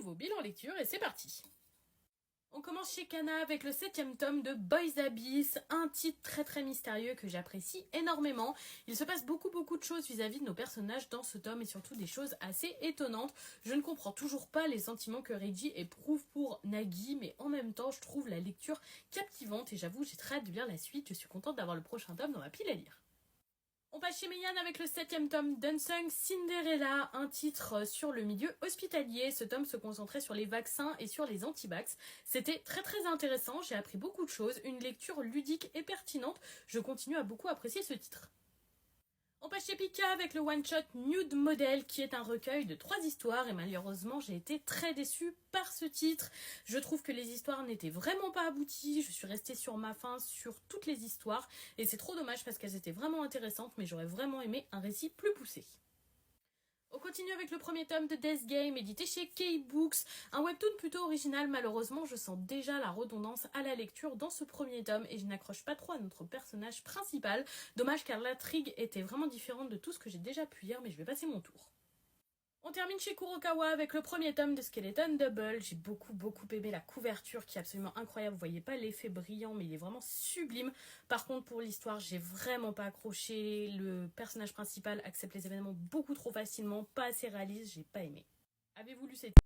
nouveau bilan lecture et c'est parti. On commence chez Kana avec le 7e tome de Boys Abyss, un titre très mystérieux que j'apprécie énormément. Il se passe beaucoup de choses vis-à-vis de nos personnages dans ce tome et surtout des choses assez étonnantes. Je ne comprends toujours pas les sentiments que Reiji éprouve pour Nagi, mais en même temps je trouve la lecture captivante et j'avoue j'ai très hâte de lire la suite. Je suis contente d'avoir le prochain tome dans ma pile à lire. On passe chez Meian avec le 7e tome d'Unsung Cinderella, un titre sur le milieu hospitalier. Ce tome se concentrait sur les vaccins et sur les antivax. C'était très intéressant, j'ai appris beaucoup de choses, une lecture ludique et pertinente. Je continue à beaucoup apprécier ce titre. On passe chez Pika avec le one-shot Nude Model qui est un recueil de 3 histoires et malheureusement j'ai été très déçue par ce titre. Je trouve que les histoires n'étaient vraiment pas abouties, je suis restée sur ma faim sur toutes les histoires et c'est trop dommage parce qu'elles étaient vraiment intéressantes mais j'aurais vraiment aimé un récit plus poussé. On continue avec le premier tome de Death Game, édité chez K-Books. Un webtoon plutôt original, malheureusement je sens déjà la redondance à la lecture dans ce premier tome et je n'accroche pas trop à notre personnage principal. Dommage car l'intrigue était vraiment différente de tout ce que j'ai déjà pu lire, mais je vais passer mon tour. On termine chez Kurokawa avec le premier tome de Skeleton Double. J'ai beaucoup aimé la couverture qui est absolument incroyable. Vous voyez pas l'effet brillant mais il est vraiment sublime. Par contre pour l'histoire j'ai vraiment pas accroché. Le personnage principal accepte les événements beaucoup trop facilement, pas assez réaliste, j'ai pas aimé. Avez-vous lu cette